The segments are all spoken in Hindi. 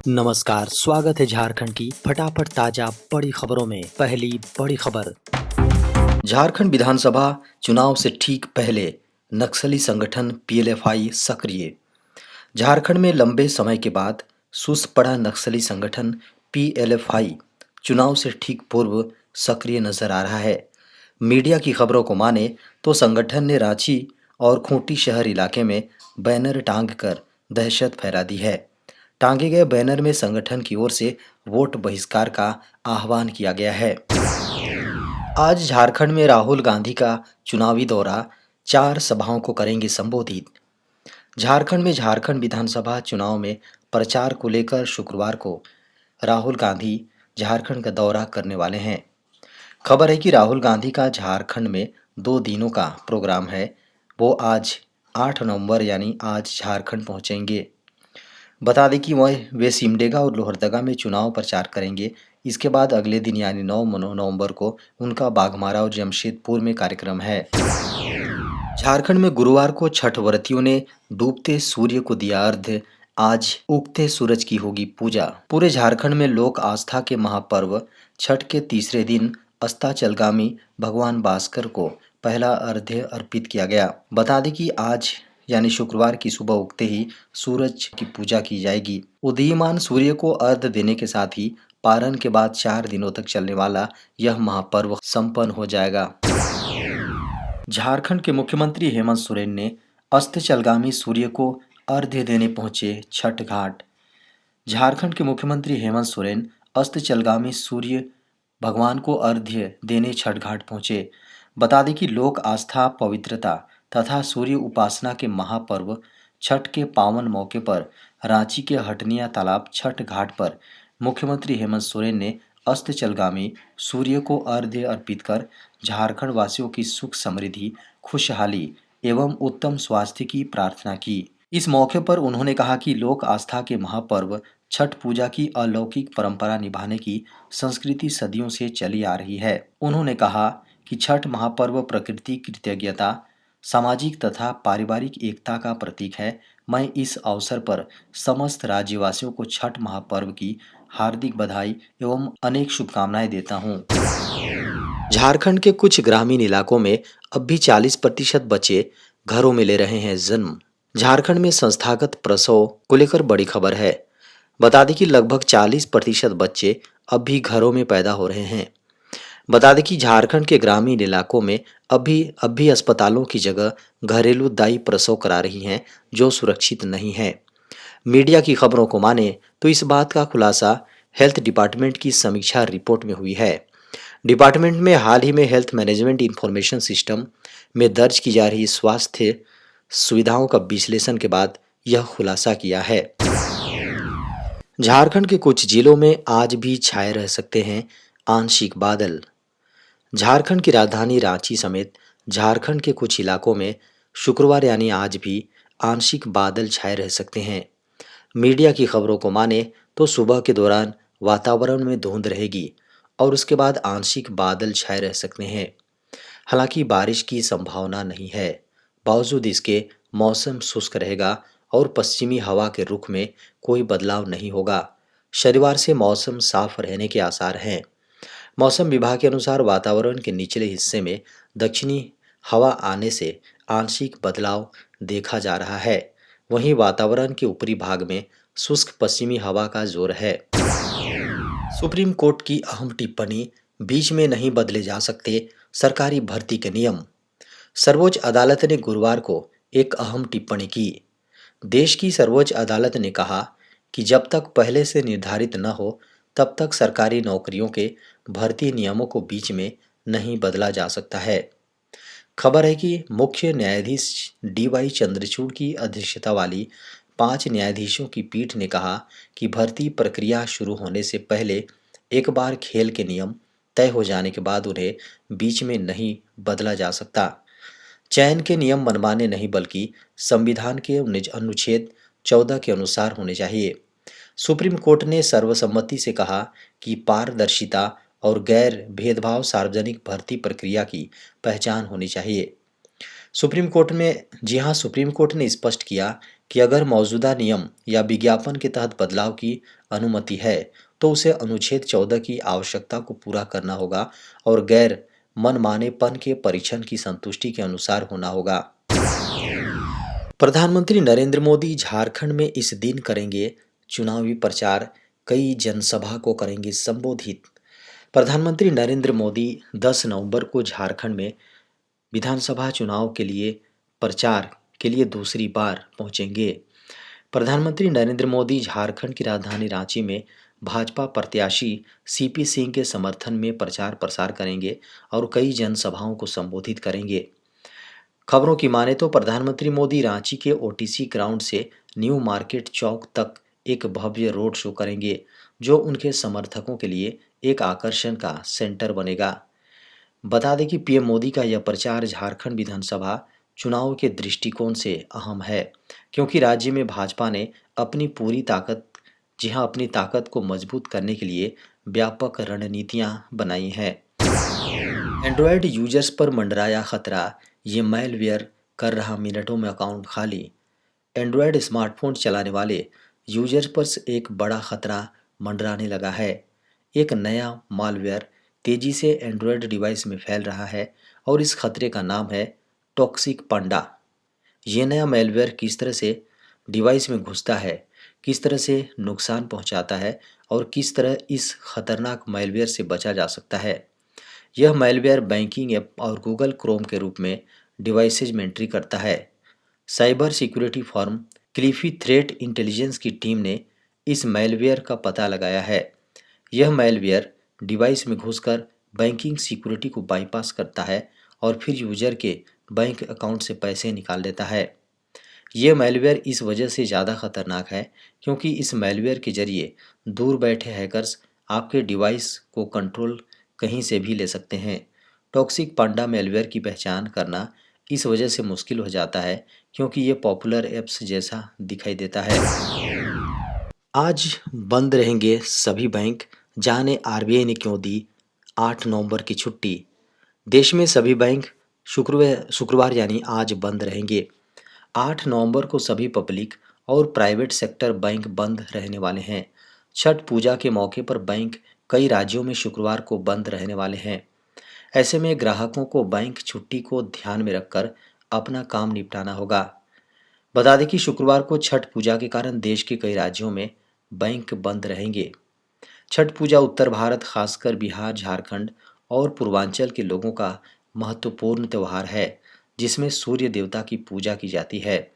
नमस्कार, स्वागत है झारखंड की फटाफट ताजा बड़ी खबरों में। पहली बड़ी खबर। झारखंड विधानसभा चुनाव से ठीक पहले नक्सली संगठन पीएलएफआई सक्रिय। झारखंड में लंबे समय के बाद सुस्त पड़ा नक्सली संगठन पीएलएफआई चुनाव से ठीक पूर्व सक्रिय नजर आ रहा है। मीडिया की खबरों को माने तो संगठन ने रांची और खूंटी शहर इलाके में बैनर टांग कर दहशत फैला दी है। टांगे गए बैनर में संगठन की ओर से वोट बहिष्कार का आह्वान किया गया है। आज झारखंड में राहुल गांधी का चुनावी दौरा, 4 सभाओं को करेंगे संबोधित। झारखंड में झारखंड विधानसभा चुनाव में प्रचार को लेकर शुक्रवार को राहुल गांधी झारखंड का दौरा करने वाले हैं। खबर है कि राहुल गांधी का झारखंड में 2 दिनों का प्रोग्राम है। वो आज 8 नवंबर यानी आज झारखंड पहुंचेंगे। बता दें कि वे सिमडेगा और लोहरदगा में चुनाव प्रचार करेंगे। इसके बाद अगले दिन यानी 9 नवंबर को उनका बाघमारा और जमशेदपुर में कार्यक्रम है। झारखंड में गुरुवार को छठ व्रतियों ने डूबते सूर्य को दिया अर्घ्य। आज उगते सूरज की होगी पूजा। पूरे झारखंड में लोक आस्था के महापर्व छठ के तीसरे दिन अस्ताचलगामी भगवान भास्कर को पहला अर्घ्य अर्पित किया गया। बता दें कि आज यानी शुक्रवार की सुबह उगते ही सूरज की पूजा की जाएगी। उदीयमान सूर्य को अर्घ्य देने के साथ ही पारण के बाद 4 दिनों तक चलने वाला यह महापर्व संपन्न हो जाएगा। झारखंड के मुख्यमंत्री हेमंत सोरेन ने अस्ताचलगामी सूर्य को अर्घ्य देने पहुंचे छठ घाट। झारखंड के मुख्यमंत्री हेमंत सोरेन अस्ताचलगामी सूर्य भगवान को अर्घ्य देने छठ घाट पहुंचे। बता दें कि लोक आस्था, पवित्रता तथा सूर्य उपासना के महापर्व छठ के पावन मौके पर रांची के हटनिया तालाब छठ घाट पर मुख्यमंत्री हेमंत सोरेन ने अस्ताचलगामी सूर्य को अर्घ्य अर्पित कर झारखंड वासियों की सुख समृद्धि, खुशहाली एवं उत्तम स्वास्थ्य की प्रार्थना की। इस मौके पर उन्होंने कहा कि लोक आस्था के महापर्व छठ पूजा की अलौकिक परंपरा निभाने की संस्कृति सदियों से चली आ रही है। उन्होंने कहा कि छठ महापर्व प्रकृति की कृतज्ञता, सामाजिक तथा पारिवारिक एकता का प्रतीक है। मैं इस अवसर पर समस्त राज्यवासियों को छठ महापर्व की हार्दिक बधाई एवं अनेक शुभकामनाएं देता हूं। झारखंड के कुछ ग्रामीण इलाकों में अब भी 40% बच्चे घरों में ले रहे हैं जन्म। झारखंड में संस्थागत प्रसव को लेकर बड़ी खबर है। बता दें कि लगभग 40% बच्चे अब भी घरों में पैदा हो रहे हैं। बता दें कि झारखंड के ग्रामीण इलाकों में अब भी अस्पतालों की जगह घरेलू दाई प्रसव करा रही हैं, जो सुरक्षित नहीं है। मीडिया की खबरों को माने तो इस बात का खुलासा हेल्थ डिपार्टमेंट की समीक्षा रिपोर्ट में हुई है। डिपार्टमेंट में हाल ही में हेल्थ मैनेजमेंट इंफॉर्मेशन सिस्टम में दर्ज की जा रही स्वास्थ्य सुविधाओं का विश्लेषण के बाद यह खुलासा किया है। झारखंड के कुछ जिलों में आज भी छाए रह सकते हैं आंशिक बादल। झारखंड की राजधानी रांची समेत झारखंड के कुछ इलाकों में शुक्रवार यानी आज भी आंशिक बादल छाए रह सकते हैं। मीडिया की खबरों को माने तो सुबह के दौरान वातावरण में धुंध रहेगी और उसके बाद आंशिक बादल छाए रह सकते हैं। हालांकि बारिश की संभावना नहीं है। बावजूद इसके मौसम शुष्क रहेगा और पश्चिमी हवा के रुख में कोई बदलाव नहीं होगा। शनिवार से मौसम साफ रहने के आसार हैं। मौसम विभाग के अनुसार वातावरण के निचले हिस्से में दक्षिणी हवा आने से आंशिक बदलाव देखा जा रहा है। वहीं वातावरण के ऊपरी भाग में शुष्क पश्चिमी हवा का जोर है। सुप्रीम कोर्ट की अहम टिप्पणी, बीच में नहीं बदले जा सकते सरकारी भर्ती के नियम। सर्वोच्च अदालत ने गुरुवार को एक अहम टिप्पणी की। देश की सर्वोच्च अदालत ने कहा कि जब तक पहले से निर्धारित न हो तब तक सरकारी नौकरियों के भर्ती नियमों को बीच में नहीं बदला जा सकता है। खबर है कि मुख्य न्यायाधीश डी.वाई. चंद्रचूड़ की अध्यक्षता वाली 5 न्यायाधीशों की पीठ ने कहा कि भर्ती प्रक्रिया शुरू होने से पहले एक बार खेल के नियम तय हो जाने के बाद उन्हें बीच में नहीं बदला जा सकता। चयन के नियम मनमाने नहीं बल्कि संविधान के अनुच्छेद 14 के अनुसार होने चाहिए। सुप्रीम कोर्ट ने सर्वसम्मति से कहा कि पारदर्शिता और गैर भेदभाव सार्वजनिक भर्ती प्रक्रिया की पहचान होनी चाहिए। सुप्रीम कोर्ट ने स्पष्ट किया कि अगर मौजूदा नियम या विज्ञापन के तहत बदलाव की अनुमति है तो उसे अनुच्छेद 14 की आवश्यकता को पूरा करना होगा और गैर मनमानेपन के परीक्षण की संतुष्टि के अनुसार होना होगा। प्रधानमंत्री नरेंद्र मोदी झारखंड में इस दिन करेंगे चुनावी प्रचार, कई जनसभा को करेंगे संबोधित। प्रधानमंत्री नरेंद्र मोदी 10 नवंबर को झारखंड में विधानसभा चुनाव के लिए प्रचार के लिए दूसरी बार पहुंचेंगे। प्रधानमंत्री नरेंद्र मोदी झारखंड की राजधानी रांची में भाजपा प्रत्याशी सीपी सिंह के समर्थन में प्रचार प्रसार करेंगे और कई जनसभाओं को संबोधित करेंगे। खबरों की माने तो प्रधानमंत्री मोदी रांची के ओटीसी ग्राउंड से न्यू मार्केट चौक तक एक भव्य रोड शो करेंगे जो उनके समर्थकों के लिए एक आकर्षण का सेंटर बनेगा। बता दें कि पीएम मोदी का यह प्रचार झारखंड विधानसभा चुनाव के दृष्टिकोण से अहम है क्योंकि राज्य में भाजपा ने अपनी पूरी ताकत अपनी ताकत को मजबूत करने के लिए व्यापक रणनीतियां बनाई हैं। एंड्रॉयड यूजर्स पर मंडराया खतरा, ये मैलवेयर कर रहा मिनटों में अकाउंट खाली। एंड्रॉयड स्मार्टफोन चलाने वाले यूजर्स पर एक बड़ा खतरा मंडराने लगा है। एक नया मालवेयर तेजी से एंड्रॉयड डिवाइस में फैल रहा है और इस खतरे का नाम है टॉक्सिक पांडा। ये नया मैलवेयर किस तरह से डिवाइस में घुसता है, किस तरह से नुकसान पहुंचाता है और किस तरह इस खतरनाक मैलवेयर से बचा जा सकता है। यह मैलवेयर बैंकिंग ऐप और गूगल क्रोम के रूप में डिवाइसेज में एंट्री करता है। Cyber security firm Cleafy threat intelligence की टीम ने इस मैलवेयर का पता लगाया है। यह मैलवेयर डिवाइस में घुसकर बैंकिंग सिक्योरिटी को बाईपास करता है और फिर यूजर के बैंक अकाउंट से पैसे निकाल लेता है। यह मैलवेयर इस वजह से ज़्यादा खतरनाक है क्योंकि इस मैलवेयर के जरिए दूर बैठे हैकर्स आपके डिवाइस को कंट्रोल कहीं से भी ले सकते हैं। टॉक्सिक पांडा मैलवेयर की पहचान करना इस वजह से मुश्किल हो जाता है क्योंकि ये पॉपुलर ऐप्स जैसा दिखाई देता है। आज बंद रहेंगे सभी बैंक, जाने आरबीआई ने क्यों दी 8 नवंबर की छुट्टी। देश में सभी बैंक शुक्रवार यानी आज बंद रहेंगे। 8 नवंबर को सभी पब्लिक और प्राइवेट सेक्टर बैंक बंद रहने वाले हैं। छठ पूजा के मौके पर बैंक कई राज्यों में शुक्रवार को बंद रहने वाले हैं। ऐसे में ग्राहकों को बैंक छुट्टी को ध्यान में रखकर अपना काम निपटाना होगा। बता दें कि शुक्रवार को छठ पूजा के कारण देश के कई राज्यों में बैंक बंद रहेंगे। छठ पूजा उत्तर भारत, खासकर बिहार, झारखंड और पूर्वांचल के लोगों का महत्वपूर्ण त्यौहार है जिसमें सूर्य देवता की पूजा की जाती है।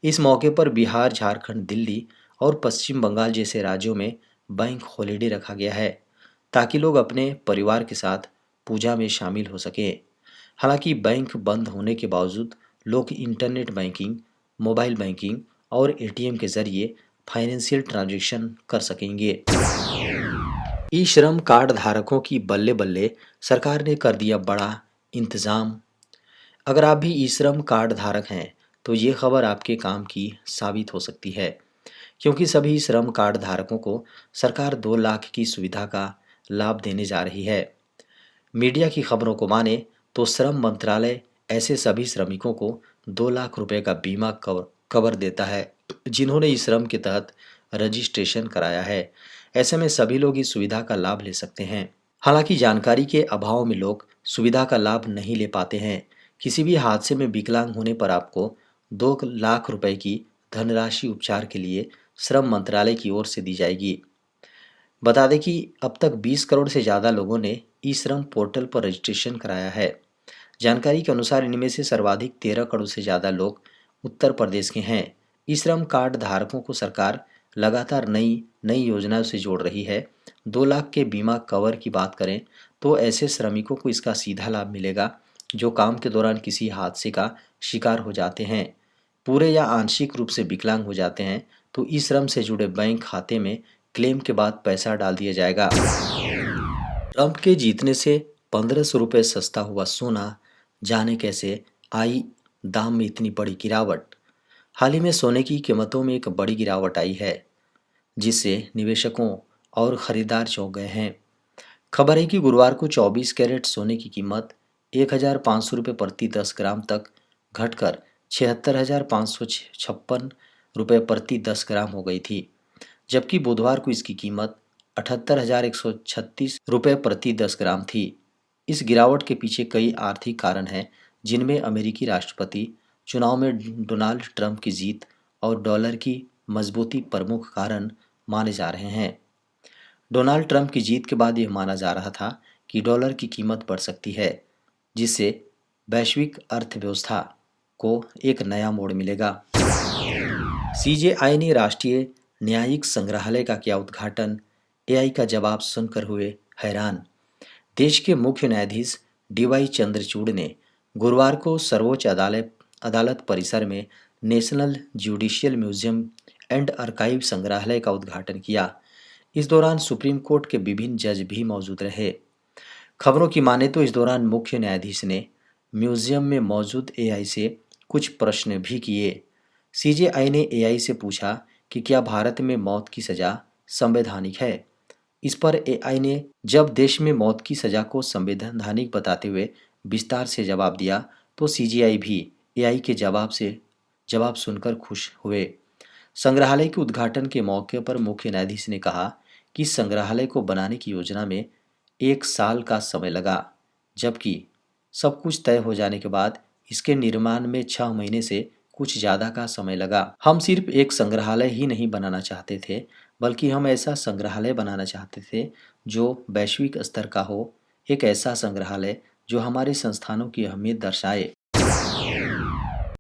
इस मौके पर बिहार, झारखंड, दिल्ली और पश्चिम बंगाल जैसे राज्यों में बैंक हॉलिडे रखा गया है ताकि लोग अपने परिवार के साथ पूजा में शामिल हो सकें। हालांकि बैंक बंद होने के बावजूद लोग इंटरनेट बैंकिंग, मोबाइल बैंकिंग और एटीएम के जरिए फाइनेंशियल ट्रांजैक्शन कर सकेंगे। ई श्रम कार्ड धारकों की बल्ले बल्ले, सरकार ने कर दिया बड़ा इंतजाम। अगर आप भी ई श्रम कार्ड धारक हैं तो ये खबर आपके काम की साबित हो सकती है क्योंकि सभी श्रम कार्ड धारकों को सरकार 2 लाख की सुविधा का लाभ देने जा रही है। मीडिया की खबरों को माने तो श्रम मंत्रालय ऐसे सभी श्रमिकों को 2 लाख रुपए का बीमा कवर देता है जिन्होंने ई श्रम के तहत रजिस्ट्रेशन कराया है। ऐसे में सभी लोग इस सुविधा का लाभ ले सकते हैं। हालांकि जानकारी के अभाव में लोग सुविधा का लाभ नहीं ले पाते हैं। किसी भी हादसे में विकलांग होने पर आपको 2 लाख रुपए की धनराशि उपचार के लिए श्रम मंत्रालय की ओर से दी जाएगी। बता दें कि अब तक 20 करोड़ से ज़्यादा लोगों ने ई श्रम पोर्टल पर रजिस्ट्रेशन कराया है। जानकारी के अनुसार इनमें से सर्वाधिक 13 करोड़ से ज़्यादा लोग उत्तर प्रदेश के हैं। ई श्रम कार्ड धारकों को सरकार लगातार नई नई योजनाओं से जोड़ रही है। 2 लाख के बीमा कवर की बात करें तो ऐसे श्रमिकों को इसका सीधा लाभ मिलेगा जो काम के दौरान किसी हादसे का शिकार हो जाते हैं, पूरे या आंशिक रूप से विकलांग हो जाते हैं तो ई श्रम से जुड़े बैंक खाते में क्लेम के बाद पैसा डाल दिया जाएगा। ट्रंप के जीतने से 1500 रुपये सस्ता हुआ सोना, जाने कैसे आई दाम में इतनी बड़ी गिरावट। हाल ही में सोने की कीमतों में एक बड़ी गिरावट आई है जिससे निवेशकों और खरीदार चौंक गए हैं। खबर है कि गुरुवार को 24 कैरेट सोने की कीमत 1500 रुपये प्रति 10 ग्राम तक घटकर 76,556 रुपये प्रति 10 ग्राम हो गई थी, जबकि बुधवार को इसकी कीमत 78,136 रुपये प्रति 10 ग्राम थी। इस गिरावट के पीछे कई आर्थिक कारण हैं, जिनमें अमेरिकी राष्ट्रपति चुनाव में डोनाल्ड ट्रंप की जीत और डॉलर की मजबूती प्रमुख कारण माने जा रहे हैं। डोनाल्ड ट्रंप की जीत के बाद यह माना जा रहा था कि डॉलर की कीमत बढ़ सकती है, जिससे वैश्विक अर्थव्यवस्था को एक नया मोड़ मिलेगा। सीजेआई ने राष्ट्रीय न्यायिक संग्रहालय का किया उद्घाटन, एआई का जवाब सुनकर हुए हैरान। देश के मुख्य न्यायाधीश डीवाई चंद्रचूड़ ने गुरुवार को सर्वोच्च अदालत परिसर में national judicial museum and archive संग्रहालय का उद्घाटन किया। इस दौरान सुप्रीम कोर्ट के विभिन्न जज भी मौजूद रहे। खबरों की माने तो इस दौरान मुख्य न्यायाधीश ने म्यूजियम में मौजूद एआई से कुछ प्रश्न भी किए। सीजेआई ने एआई से पूछा कि क्या भारत में मौत की सज़ा संवैधानिक है। इस पर एआई ने जब देश में मौत की सज़ा को संवैधानिक बताते हुए विस्तार से जवाब दिया, तो सीजेआई भी एआई के जवाब सुनकर खुश हुए। संग्रहालय के उद्घाटन के मौके पर मुख्य न्यायाधीश ने कहा कि संग्रहालय को बनाने की योजना में 1 साल का समय लगा, जबकि सब कुछ तय हो जाने के बाद इसके निर्माण में 6 महीने से कुछ ज़्यादा का समय लगा। हम सिर्फ एक संग्रहालय ही नहीं बनाना चाहते थे, बल्कि हम ऐसा संग्रहालय बनाना चाहते थे जो वैश्विक स्तर का हो, एक ऐसा संग्रहालय जो हमारे संस्थानों की अहमियत दर्शाए।